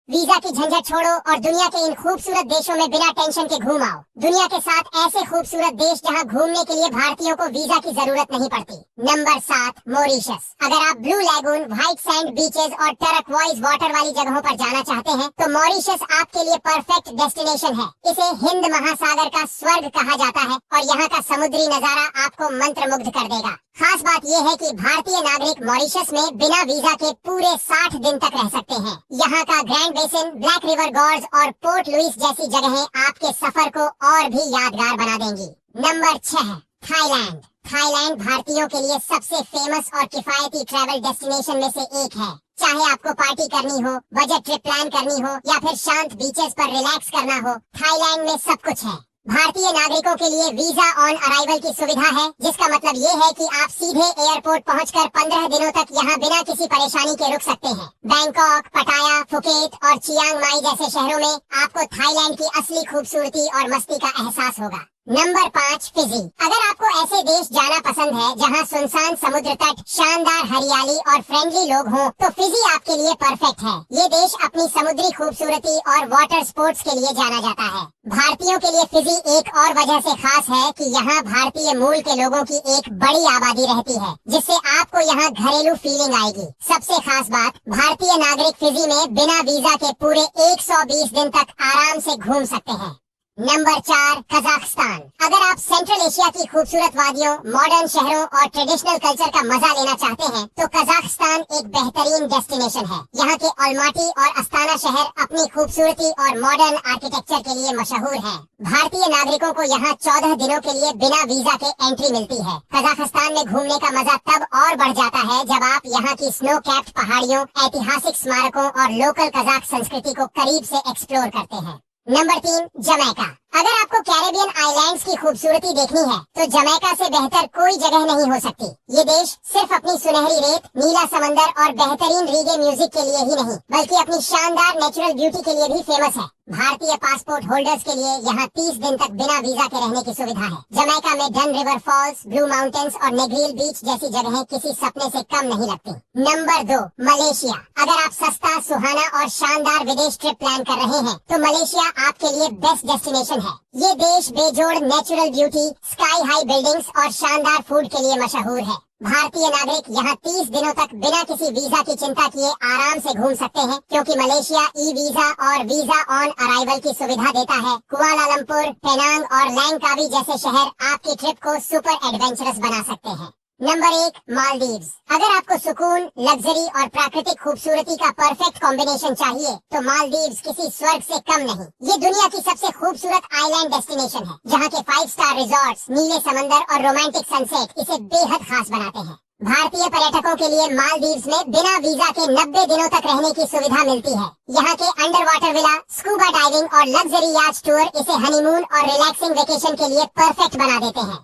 Visa की झंझट छोड़ो और दुनिया के इन खूबसूरत देशों में बिना टेंशन के घूम आओ। दुनिया के 7 ऐसे खूबसूरत देश जहां घूमने के लिए भारतीयों को वीजा की जरूरत नहीं पड़ती। Number 7, Mauritius. अगर आप blue lagoon, white sand beaches और टर्कवाइज वाटर वाली जगहों पर जाना चाहते हैं तो मॉरिशस आपके लिए परफेक्ट डेस्टिनेशन है। इसे हिंद महासागर का स्वर्ग कहा जाता है और यहाँ का समुद्री नजारा आपको मंत्रमुग्ध कर देगा। खास बात यह है कि भारतीय नागरिक मॉरिशस में बिना वीजा के पूरे 60 दिन तक रह सकते हैं। यहाँ का grand basin, black river gorge और पोर्ट लुइस जैसी जगहें आपके सफर को और भी यादगार बना देंगी। Number 6, Thailand. थाईलैंड भारतीयों के लिए सबसे फेमस और किफायती ट्रैवल डेस्टिनेशन में से एक है। चाहे आपको पार्टी करनी हो, बजट ट्रिप प्लान करनी हो या फिर शांत बीचेस पर रिलैक्स करना हो, थाईलैंड में सब कुछ है। भारतीय नागरिकों के लिए वीजा ऑन अराइवल की सुविधा है, जिसका मतलब ये है कि आप सीधे एयरपोर्ट पहुंचकर 15 दिनों तक यहाँ बिना किसी परेशानी के रुक सकते हैं। बैंकॉक, पटाया, फुकेत और चियांग माई जैसे शहरों में आपको थाईलैंड की असली खूबसूरती और मस्ती का एहसास होगा। Number 5, Fiji. अगर आपको ऐसे देश जाना पसंद है जहां सुनसान समुद्र तट, शानदार हरियाली और फ्रेंडली लोग हों, तो फिजी आपके लिए परफेक्ट है। ये देश अपनी समुद्री खूबसूरती और वाटर स्पोर्ट्स के लिए जाना जाता है। भारतीयों के लिए फिजी एक और वजह से खास है कि यहाँ भारतीय मूल के लोगों की एक बड़ी आबादी रहती है, जिससे आपको यहाँ घरेलू फीलिंग आएगी। सबसे खास बात, भारतीय नागरिक फिजी में बिना वीजा के पूरे 120 दिन तक आराम से घूम सकते हैं। Number 4, Kazakhstan. अगर आप सेंट्रल एशिया की खूबसूरत वादियों, मॉडर्न शहरों और ट्रेडिशनल कल्चर का मजा लेना चाहते हैं तो कजाकिस्तान एक बेहतरीन डेस्टिनेशन है। यहाँ के ऑलमाटी और अस्ताना शहर अपनी खूबसूरती और मॉडर्न आर्किटेक्चर के लिए मशहूर है। भारतीय नागरिकों को यहाँ 14 दिनों के लिए बिना वीजा के एंट्री मिलती है। कजाकिस्तान में घूमने का मजा तब और बढ़ जाता है जब आप यहाँ की स्नो कैप्ड पहाड़ियों, ऐतिहासिक स्मारकों और लोकल कजाक संस्कृति को करीब से एक्सप्लोर करते हैं। Number 3, Jamaica. अगर आपको कैरेबियन आइलैंड्स की खूबसूरती देखनी है तो जमैका से बेहतर कोई जगह नहीं हो सकती। ये देश सिर्फ अपनी सुनहरी रेत, नीला समंदर और बेहतरीन रीगे म्यूजिक के लिए ही नहीं, बल्कि अपनी शानदार नेचुरल ब्यूटी के लिए भी फेमस है। भारतीय पासपोर्ट होल्डर्स के लिए यहाँ 30 दिन तक बिना वीजा के रहने की सुविधा है। जमैका में done river false, blue mountains और नेग्रिल बीच जैसी जगहें किसी सपने से कम नहीं लगती। Number 2, Malaysia. अगर आप सस्ता, सुहाना और शानदार विदेश ट्रिप प्लान कर रहे हैं तो मलेशिया आपके लिए बेस्ट डेस्टिनेशन है। ये देश बेजोड़ natural beauty, sky high buildings और शानदार फूड के लिए मशहूर है। भारतीय नागरिक यहाँ 30 दिनों तक बिना किसी वीजा की चिंता किए आराम से घूम सकते हैं, क्योंकि मलेशिया ई वीजा और वीजा ऑन अराइवल की सुविधा देता है। कुआलालंपुर, पेनांग और लैंकावी जैसे शहर आपकी ट्रिप को सुपर एडवेंचरस बना सकते हैं। नंबर 1, मालदीव्स। अगर आपको सुकून, लग्जरी और प्राकृतिक खूबसूरती का परफेक्ट कॉम्बिनेशन चाहिए तो मालदीव्स किसी स्वर्ग से कम नहीं। ये दुनिया की सबसे खूबसूरत आइलैंड डेस्टिनेशन है, जहाँ के 5 स्टार रिजॉर्ट्स, नीले समंदर और रोमांटिक सनसेट इसे बेहद खास बनाते हैं। भारतीय पर्यटकों के लिए मालदीव्स में बिना वीजा के 90 दिनों तक रहने की सुविधा मिलती है। यहाँ के under water villa, scuba diving और लग्जरी याच टूर इसे हनीमून और रिलैक्सिंग वेकेशन के लिए परफेक्ट बना देते हैं।